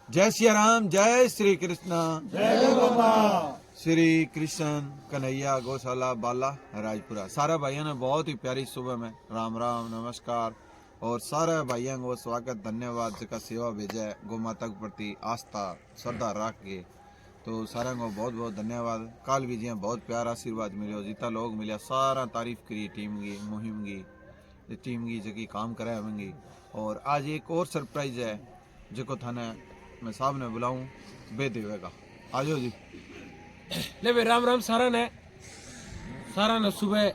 जय श्री राम, जय श्री कृष्ण। जय बाबा। श्री कृष्ण कन्हैया गौशाला बाला राजपुरा। सारे भाइयों ने बहुत ही प्यारी सुबह में राम राम नमस्कार और सारे भाइयों को स्वागत धन्यवाद जिसका सेवा भेजा गौ माता के प्रति आस्था श्रद्धा रख के, तो सारे को बहुत बहुत धन्यवाद। कल भी जी बहुत प्यार आशीर्वाद मिले, जितना लोग मिले सारा तारीफ करी टीम की, मुहिम की, टीम की जगह काम करे होंगी। और आज एक और सरप्राइज है जो थाने मैं साहब ने बुलाऊं बे देवेगा। आजो जी। ले भाई राम राम सारा ने सुबह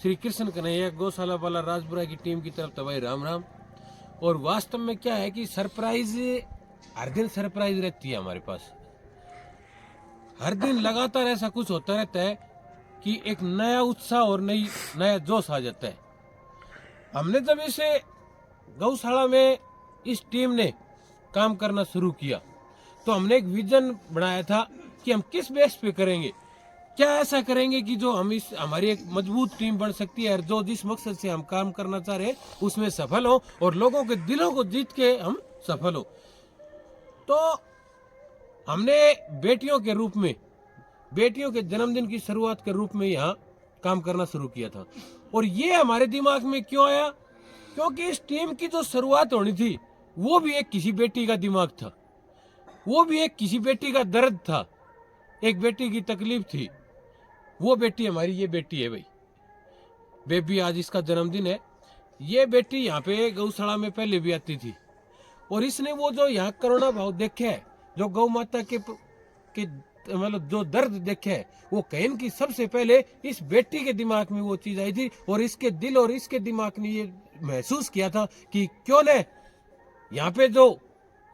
श्री कृष्ण कन्हैया गौशाला वाला राजपुरा की टीम की तरफ तो भाई राम राम। और वास्तव में क्या है कि सरप्राइज हर दिन सरप्राइज रहती है हमारे पास। हर दिन लगातार ऐसा कुछ होता रहता है कि एक नया उत्साह और नया जोश आ जाता है। हमने जब इसे गौशाला में इस टीम ने काम करना शुरू किया तो हमने एक विजन बनाया था कि हम किस बेस पे करेंगे, क्या ऐसा करेंगे कि जो हम इस हमारी एक मजबूत टीम बन सकती है और जो जिस मकसद से हम काम करना चाह रहे हैं उसमें सफल हो और लोगों के दिलों को जीत के हम सफल हो। तो हमने बेटियों के रूप में, बेटियों के जन्मदिन की शुरुआत के रूप में यहाँ काम करना शुरू किया था। और ये हमारे दिमाग में क्यों आया? क्योंकि इस टीम की जो शुरुआत होनी थी वो भी एक किसी बेटी का दिमाग था, वो भी एक किसी बेटी का दर्द था, एक बेटी की तकलीफ थी। वो बेटी हमारी ये बेटी है भाई, बेबी आज इसका जन्मदिन है। ये बेटी यहाँ पे गौशाला में पहले भी आती थी और इसने वो जो यहाँ करुणा भाव देखे है, जो गौ माता के मतलब जो दर्द देखे है, वो कहीं की सबसे पहले इस बेटी के दिमाग में वो चीज आई थी और इसके दिल और इसके दिमाग ने ये महसूस किया था कि क्यों न यहाँ पे जो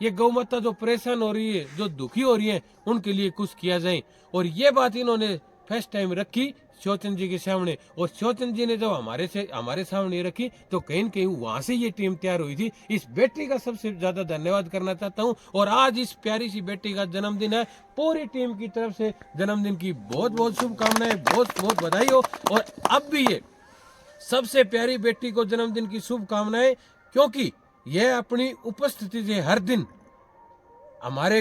ये गौ माता जो परेशान हो रही है, जो दुखी हो रही है, उनके लिए कुछ किया जाए। और ये बात इन्होंने फर्स्ट टाइम रखी शोचन जी के सामने, और शोचन जी ने जब हमारे सामने रखी तो कहीं न कहीं वहां से ये टीम तैयार हुई थी। इस बेटी का सबसे ज्यादा धन्यवाद करना चाहता हूँ। और आज इस प्यारी सी बेटी का जन्मदिन है, पूरी टीम की तरफ से जन्मदिन की बहुत बहुत शुभकामनाएं, बहुत बहुत बधाई हो। और अब भी ये सबसे प्यारी बेटी को जन्मदिन की शुभकामनाएं, क्योंकि यह अपनी उपस्थिति से हर दिन हमारे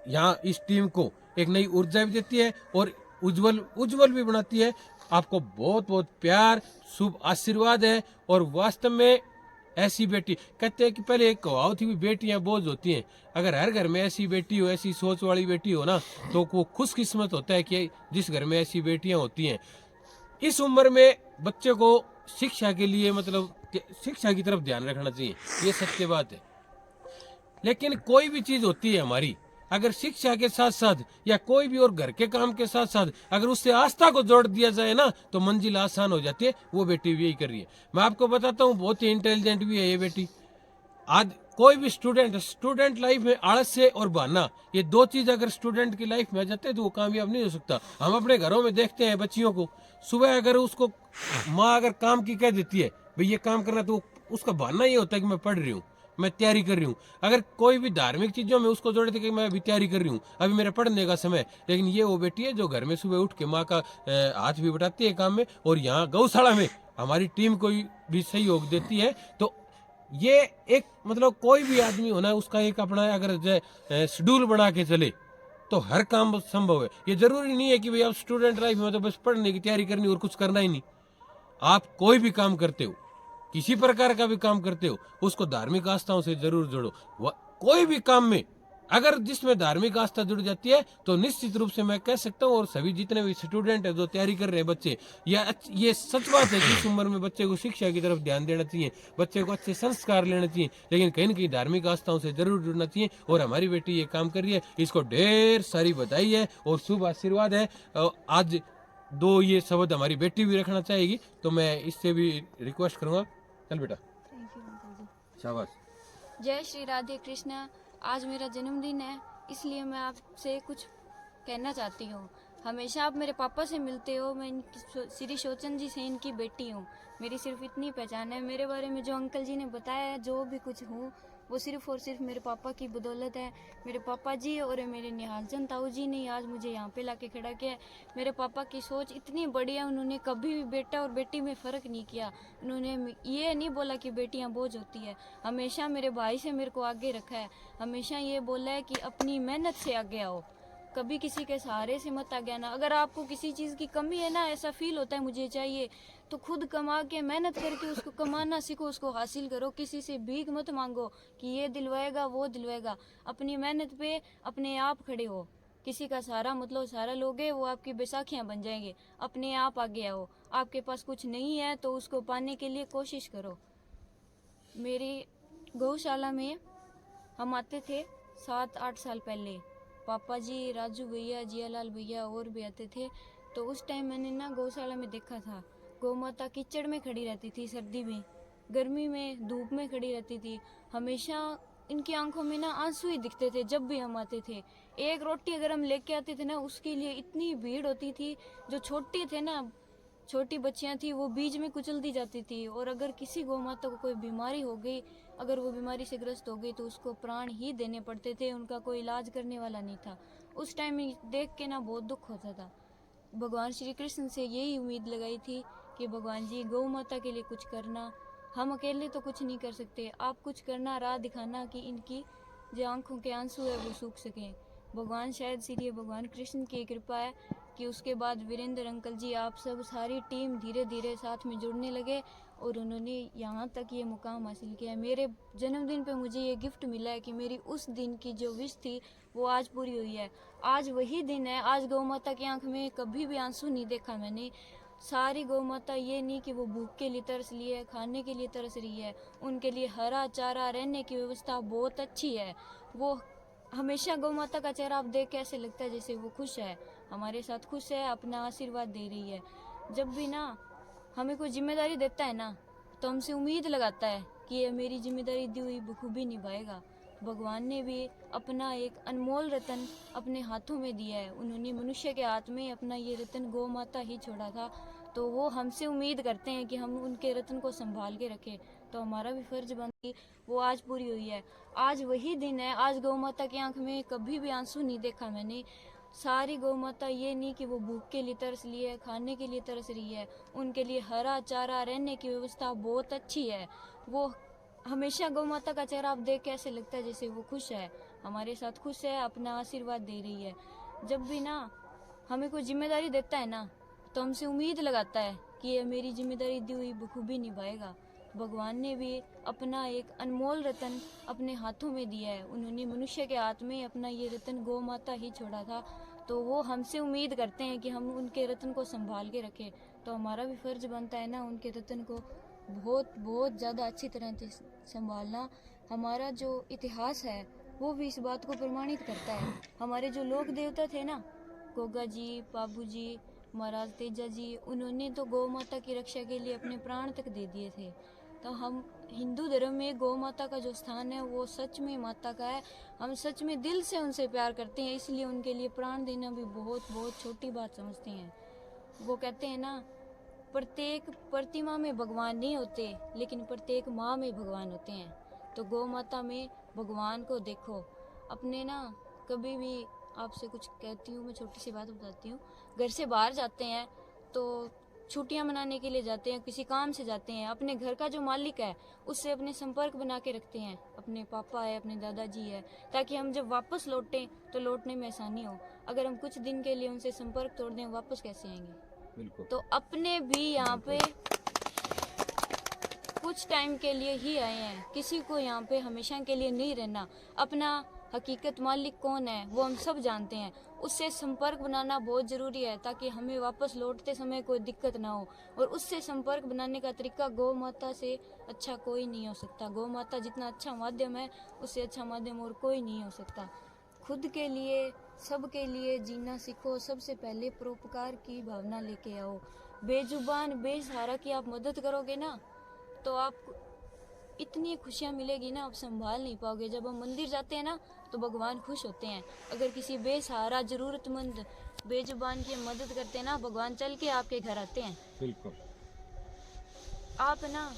यहाँ इस टीम को एक नई ऊर्जा भी देती है और उज्जवल भी बनाती है। आपको बहुत बहुत प्यार, शुभ आशीर्वाद है। और वास्तव में ऐसी बेटी, कहते हैं कि पहले एक कहावत थी, बेटियां बोझ होती हैं। अगर हर घर में ऐसी बेटी हो, ऐसी सोच वाली बेटी हो ना, तो वो खुशकिस्मत होता है कि जिस घर में ऐसी बेटियां होती हैं। इस उम्र में बच्चे को शिक्षा के लिए मतलब शिक्षा की तरफ ध्यान रखना चाहिए, ये सत्य बात है। लेकिन कोई भी चीज होती है हमारी, अगर शिक्षा के साथ साथ या कोई भी और घर के काम के साथ साथ अगर उससे आस्था को जोड़ दिया जाए ना, तो मंजिल आसान हो जाती है। वो बेटी भी यही कर रही है। मैं आपको बताता हूँ, बहुत ही इंटेलिजेंट भी है ये बेटी। आज कोई भी स्टूडेंट लाइफ में आलस्य और बहाना, ये दो चीज अगर स्टूडेंट की लाइफ में आ जाते हैं तो वो कामयाब नहीं हो सकता। हम अपने घरों में देखते हैं बच्चियों को, सुबह अगर उसको माँ अगर काम की कह देती है भाई ये काम करना, तो उसका बहाना ये होता है कि मैं पढ़ रही हूँ, मैं तैयारी कर रही हूँ। अगर कोई भी धार्मिक चीजों में उसको जोड़े थे कि मैं अभी तैयारी कर रही हूँ, अभी मेरा पढ़ने का समय। लेकिन ये वो बेटी है जो घर में सुबह उठ के माँ का हाथ भी बटाती है काम में, और यहाँ गौशाला में हमारी टीम को भी सहयोग देती है। तो ये एक मतलब कोई भी आदमी होना, उसका एक अपना अगर शेड्यूल बना के चले तो हर काम संभव है। ये जरूरी नहीं है कि भाई आप स्टूडेंट लाइफ में तो बस पढ़ने की तैयारी करनी और कुछ करना ही नहीं। आप कोई भी काम करते हो, किसी प्रकार का भी काम करते हो, उसको धार्मिक आस्थाओं से जरूर जोड़ो। कोई भी काम में अगर जिसमें धार्मिक आस्था जुड़ जाती है तो निश्चित रूप से मैं कह सकता हूँ, और सभी जितने भी स्टूडेंट है जो तैयारी कर रहे हैं बच्चे, ये सच बात है कि इस उम्र में बच्चे को शिक्षा की तरफ ध्यान देना चाहिए, बच्चे को अच्छे संस्कार लेना चाहिए, लेकिन कहीं न कहीं धार्मिक आस्थाओं से जरूर जुड़ना चाहिए। और हमारी बेटी ये काम कर रही है, इसको ढेर सारी बधाई है और शुभ आशीर्वाद है। आज दो ये शब्द हमारी बेटी भी रखना चाहेगी, तो मैं इससे भी रिक्वेस्ट करूंगा। चल बेटा। थैंक यू अंकल जी। शाबाश। जय श्री राधे कृष्ण। आज मेरा जन्मदिन है, इसलिए मैं आपसे कुछ कहना चाहती हूँ। हमेशा आप मेरे पापा से मिलते हो, मैं श्री शोचन जी से इनकी बेटी हूँ। मेरी सिर्फ इतनी पहचान है। मेरे बारे में जो अंकल जी ने बताया है, जो भी कुछ हूँ, वो सिर्फ और सिर्फ मेरे पापा की बदौलत है। मेरे पापा जी और मेरे निहाल चंद ताऊ जी ने आज मुझे यहाँ पे लाके खड़ा किया है। मेरे पापा की सोच इतनी बड़ी है, उन्होंने कभी भी बेटा और बेटी में फ़र्क नहीं किया। उन्होंने ये नहीं बोला कि बेटियाँ बोझ होती है, हमेशा मेरे भाई से मेरे को आगे रखा है। हमेशा ये बोला है कि अपनी मेहनत से आगे आओ, कभी किसी के सहारे से मत आगे आना। अगर आपको किसी चीज़ की कमी है ना, ऐसा फील होता है मुझे चाहिए, तो खुद कमा के मेहनत करके उसको कमाना सीखो, उसको हासिल करो। किसी से भीख मत मांगो कि ये दिलवाएगा वो दिलवाएगा। अपनी मेहनत पे अपने आप खड़े हो, किसी का सहारा मतलब सहारा लोगे वो आपकी बैसाखियाँ बन जाएंगे। अपने आप आगे आओ, आपके पास कुछ नहीं है तो उसको पाने के लिए कोशिश करो। मेरी गौशाला में हम आते थे 7-8 साल पहले, पापा जी, राजू भैया, जियालाल भैया और भी आते थे। तो उस टाइम मैंने ना गौशाला में देखा था, गौ माता कीचड़ में खड़ी रहती थी, सर्दी में, गर्मी में, धूप में खड़ी रहती थी। हमेशा इनकी आंखों में ना आंसू ही दिखते थे जब भी हम आते थे। एक रोटी अगर हम लेके आते थे ना, उसके लिए इतनी भीड़ होती थी। जो छोटी थे ना, छोटी बच्चियां थी, वो बीच में कुचल दी जाती थी। और अगर किसी गौ माता को कोई बीमारी हो गई, अगर वो बीमारी से ग्रस्त हो गई तो उसको प्राण ही देने पड़ते थे, उनका कोई इलाज करने वाला नहीं था। उस टाइम देख के ना बहुत दुख होता था। भगवान श्री कृष्ण से यही उम्मीद लगाई थी कि भगवान जी गौ माता के लिए कुछ करना, हम अकेले तो कुछ नहीं कर सकते, आप कुछ करना, राह दिखाना कि इनकी जो आंखों के आंसू है वो सूख सकें। भगवान शायद इसीलिए भगवान कृष्ण की कृपा है कि उसके बाद वीरेंद्र अंकल जी, आप सब सारी टीम धीरे धीरे साथ में जुड़ने लगे और उन्होंने यहाँ तक ये मुकाम हासिल किया है। मेरे जन्मदिन पे मुझे ये गिफ्ट मिला है कि मेरी उस दिन की जो विश थी वो आज पूरी हुई है। आज वही दिन है। आज गौ माता की आंख में कभी भी आंसू नहीं देखा मैंने। सारी गौ माता ये नहीं कि वो भूख के लिए तरस रही है, खाने के लिए तरस रही है, उनके लिए हरा चारा, रहने की व्यवस्था बहुत अच्छी है। वो हमेशा गौ माता का चेहरा आप देख के ऐसे लगता है जैसे वो खुश है, हमारे साथ खुश है, अपना आशीर्वाद दे रही है। जब भी ना हमें कोई जिम्मेदारी देता है ना, तो हमसे उम्मीद लगाता है कि ये मेरी जिम्मेदारी दी हुई बखूबी निभाएगा। भगवान ने भी अपना एक अनमोल रतन अपने हाथों में दिया है। उन्होंने मनुष्य के हाथ में अपना ये रतन गौ माता ही छोड़ा था, तो वो हमसे उम्मीद करते हैं कि हम उनके रतन को संभाल के रखें। तो हमारा भी फर्ज बनती वो आज पूरी हुई है। आज वही दिन है। आज गौ माता की आंख में कभी भी आंसू नहीं देखा मैंने। सारी गौ माता ये नहीं कि वो भूख के लिए तरस रही है, खाने के लिए तरस रही है, उनके लिए हरा चारा, रहने की व्यवस्था बहुत अच्छी है। वो हमेशा गौ माता का चेहरा आप देख के ऐसे लगता है जैसे वो खुश है, हमारे साथ खुश है, अपना आशीर्वाद दे रही है। जब भी ना हमें कोई जिम्मेदारी देता है ना, तो हमसे उम्मीद लगाता है कि ये मेरी जिम्मेदारी दी हुई बखूबी निभाएगा। भगवान ने भी अपना एक अनमोल रतन अपने हाथों में दिया है। उन्होंने मनुष्य के हाथ में अपना ये रतन गौ माता ही छोड़ा था, तो वो हमसे उम्मीद करते हैं कि हम उनके रतन को संभाल के रखें। तो हमारा भी फर्ज बनता है ना उनके रतन को बहुत बहुत ज़्यादा अच्छी तरह से संभालना। हमारा जो इतिहास है वो भी इस बात को प्रमाणित करता है। हमारे जो लोक देवता थे ना, गोगा जी, बाबू जी, महाराज तेजा जी, उन्होंने तो गौ माता की रक्षा के लिए अपने प्राण तक दे दिए थे। तो हम हिंदू धर्म में गौ माता का जो स्थान है वो सच में माता का है। हम सच में दिल से उनसे प्यार करते हैं, इसलिए उनके लिए प्राण देना भी बहुत बहुत छोटी बात समझते हैं। वो कहते हैं ना, प्रत्येक प्रतिमा में भगवान नहीं होते, लेकिन प्रत्येक माँ में भगवान होते हैं। तो गौ माता में भगवान को देखो। अपने ना कभी भी आपसे कुछ कहती हूँ, मैं छोटी सी बात बताती हूँ। घर से बाहर जाते हैं तो छुट्टियां मनाने के लिए जाते हैं, किसी काम से जाते हैं, अपने घर का जो मालिक है उससे अपने संपर्क बना के रखते हैं। अपने पापा है, अपने दादाजी है, ताकि हम जब वापस लौटें तो लौटने में आसानी हो। अगर हम कुछ दिन के लिए उनसे संपर्क तोड़ दें, वापस कैसे आएंगे? बिल्कुल। तो अपने भी यहाँ पे कुछ टाइम के लिए ही आए हैं, किसी को यहाँ पे हमेशा के लिए नहीं रहना। अपना हकीकत मालिक कौन है वो हम सब जानते हैं, उससे संपर्क बनाना बहुत ज़रूरी है ताकि हमें वापस लौटते समय कोई दिक्कत ना हो। और उससे संपर्क बनाने का तरीका गौ माता से अच्छा कोई नहीं हो सकता। गौ माता जितना अच्छा माध्यम है, उससे अच्छा माध्यम और कोई नहीं हो सकता। खुद के लिए, सबके लिए जीना सीखो। सबसे पहले परोपकार की भावना लेके आओ। बेजुबान बेसहारा की आप मदद करोगे ना, तो आपको इतनी खुशियाँ मिलेगी ना, आप संभाल नहीं पाओगे। जब हम मंदिर जाते हैं ना, तो भगवान खुश होते हैं। अगर किसी बेसहारा, ज़रूरतमंद, बेजुबान की मदद करते हैं ना, भगवान चल के आपके घर आते हैं। बिल्कुल। आप ना,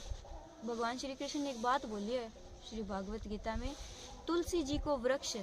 भगवान श्री कृष्ण ने एक बात बोली है, श्री भागवत गीता में, तुलसी जी को वृक्ष,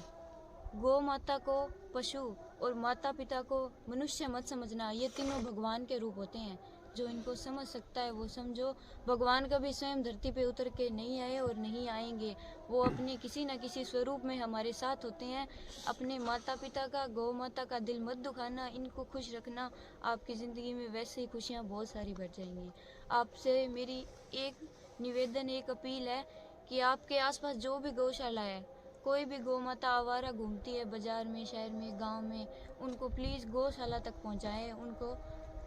गौ माता को पशु और माता पिता को मनुष्य मत समझना। ये तीनों भगवान के रूप होते हैं। जो इनको समझ सकता है वो समझो। भगवान कभी स्वयं धरती पे उतर के नहीं आए और नहीं आएंगे। वो अपने किसी न किसी स्वरूप में हमारे साथ होते हैं। अपने माता पिता का, गौ माता का दिल मत दुखाना, इनको खुश रखना। आपकी ज़िंदगी में वैसे ही खुशियाँ बहुत सारी बढ़ जाएंगी। आपसे मेरी एक निवेदन, एक अपील है कि आपके आसपास जो भी गौशाला है, कोई भी गौ माता आवारा घूमती है बाजार में, शहर में, गांव में, उनको प्लीज़ गौशाला तक पहुंचाएं। उनको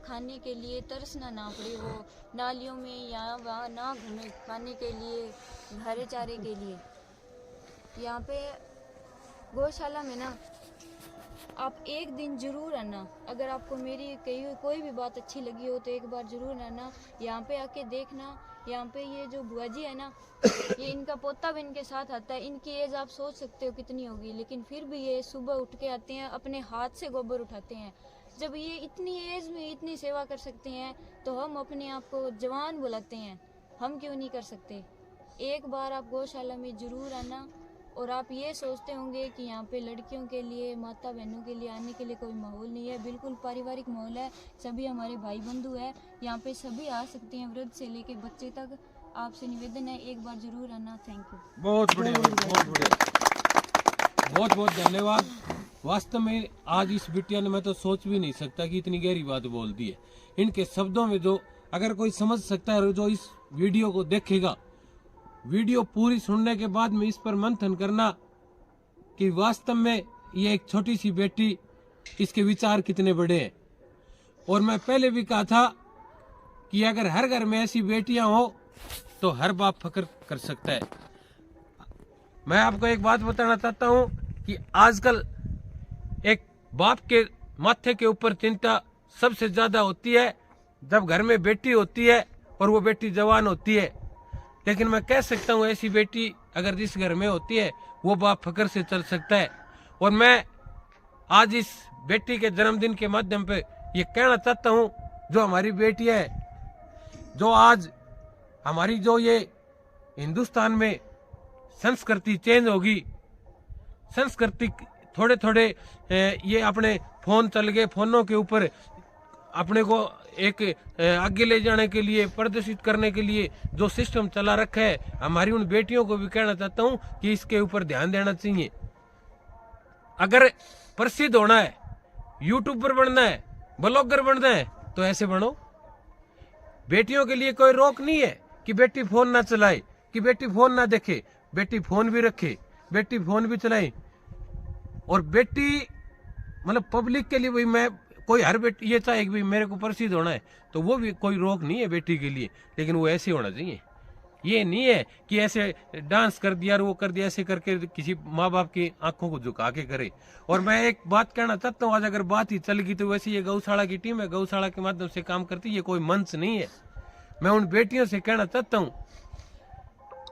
खाने के लिए तरसना ना पड़े, वो नालियों में या वहाँ ना घूमे खाने के लिए, हरे चारे के लिए। यहाँ पे गौशाला में ना आप एक दिन जरूर आना। अगर आपको मेरी कही हुई कोई भी बात अच्छी लगी हो तो एक बार जरूर आना, यहाँ पे आके देखना। यहाँ पे ये जो बुआ जी है ना, ये इनका पोता भी इनके साथ आता है। इनकी एज आप सोच सकते हो कितनी होगी, लेकिन फिर भी ये सुबह उठ के आते हैं, अपने हाथ से गोबर उठाते हैं। जब ये इतनी एज में इतनी सेवा कर सकते हैं तो हम अपने आप को जवान बुलाते हैं, हम क्यों नहीं कर सकते। एक बार आप गौशाला में जरूर आना। और आप ये सोचते होंगे कि यहाँ पे लड़कियों के लिए, माता बहनों के लिए आने के लिए कोई माहौल नहीं है। बिल्कुल पारिवारिक माहौल है। सभी हमारे भाई बंधु है, यहाँ पे सभी आ सकते हैं, वृद्ध से लेके बच्चे तक। आपसे निवेदन है एक बार जरूर आना। Thank you. बहुत बढ़िया, बहुत बढ़िया, बहुत बहुत धन्यवाद। वास्तव में आज इस बिटिया ने, मैं तो सोच भी नहीं सकता कि इतनी गहरी बात बोल दी है। इनके शब्दों में जो अगर कोई समझ सकता है, जो इस वीडियो को देखेगा, वीडियो पूरी सुनने के बाद में इस पर मंथन करना कि वास्तव में ये एक छोटी सी बेटी, इसके विचार कितने बड़े हैं। और मैं पहले भी कहा था कि अगर हर घर में ऐसी बेटियां हो तो हर बाप फख्र कर सकता है। मैं आपको एक बात बताना चाहता हूं कि आजकल एक बाप के माथे के ऊपर चिंता सबसे ज्यादा होती है जब घर में बेटी होती है और वो बेटी जवान होती है। लेकिन मैं कह सकता हूँ ऐसी बेटी अगर जिस घर में होती है वो बाप फख्र से चल सकता है। और मैं आज इस बेटी के जन्मदिन के माध्यम पे ये कहना चाहता हूँ, जो हमारी बेटी है, जो आज हमारी जो ये हिंदुस्तान में संस्कृति चेंज होगी, संस्कृति थोड़े थोड़े ये अपने फोन चल गए, फोनों के ऊपर अपने को एक आगे ले जाने के लिए, प्रदर्शित करने के लिए जो सिस्टम चला रखा है, हमारी उन बेटियों को भी कहना चाहता हूं कि इसके ऊपर ध्यान देना चाहिए। अगर प्रसिद्ध होना है, यूट्यूबर बनना है, ब्लॉगर बनना है तो ऐसे बनो। बेटियों के लिए कोई रोक नहीं है कि बेटी फोन ना चलाए, कि बेटी फोन ना देखे। बेटी फोन भी रखे, बेटी फोन भी चलाए। और बेटी मतलब पब्लिक के लिए भी, मैं कोई हर बेटी ये चाहे कि मेरे को प्रसिद्ध होना है तो वो भी कोई रोक नहीं है बेटी के लिए, लेकिन वो ऐसे होना चाहिए। ये नहीं है कि ऐसे डांस कर दिया और वो कर दिया, ऐसे करके किसी माँ बाप की आंखों को झुका के करे। और मैं एक बात कहना चाहता हूँ, आज अगर बात ही चल गई तो वैसे ये गौशाला की टीम है, गौशाला के माध्यम से काम करती है, ये कोई मंच नहीं है। मैं उन बेटियों से कहना चाहता हूँ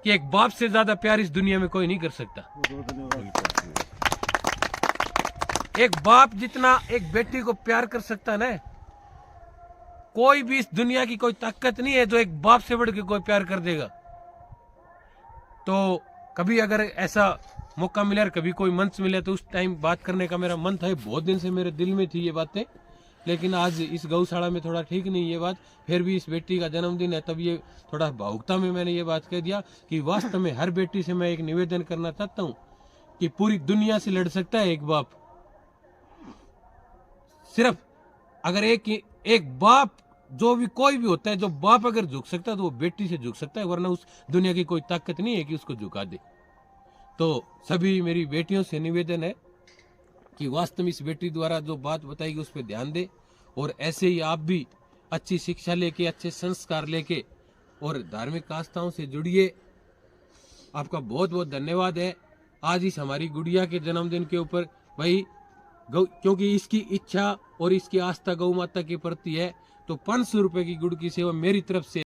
कि एक बाप से ज्यादा प्यार इस दुनिया में कोई नहीं कर सकता। एक बाप जितना एक बेटी को प्यार कर सकता है ना, कोई भी इस दुनिया की कोई ताकत नहीं है जो एक बाप से बढ़ के कोई प्यार कर देगा। तो कभी अगर ऐसा मौका मिले और कभी कोई मंच मिले तो उस टाइम बात करने का मेरा मन था। बहुत दिन से मेरे दिल में थी ये बातें, लेकिन आज इस गौशाला में थोड़ा ठीक नहीं ये बात। फिर भी इस बेटी का जन्मदिन है, तब ये थोड़ा भावुकता में मैंने ये बात कह दिया कि वास्तव में हर बेटी से मैं एक निवेदन करना चाहता हूँ कि पूरी दुनिया से लड़ सकता है एक बाप। सिर्फ अगर एक बाप, जो भी कोई भी होता है, जो बाप अगर झुक सकता है तो वो बेटी से झुक सकता है, वरना उस दुनिया की कोई ताकत नहीं है कि उसको झुका दे। तो सभी मेरी बेटियों से निवेदन है कि वास्तव में इस बेटी द्वारा जो बात बताई गई उस पर ध्यान दे। और ऐसे ही आप भी अच्छी शिक्षा लेके, अच्छे संस्कार लेके और धार्मिक आस्थाओं से जुड़िए। आपका बहुत बहुत धन्यवाद है आज इस हमारी गुड़िया के जन्मदिन के ऊपर भाई। क्योंकि इसकी इच्छा और इसकी आस्था गौ माता के प्रति है, तो 500 रुपए की गुड़ की सेवा मेरी तरफ से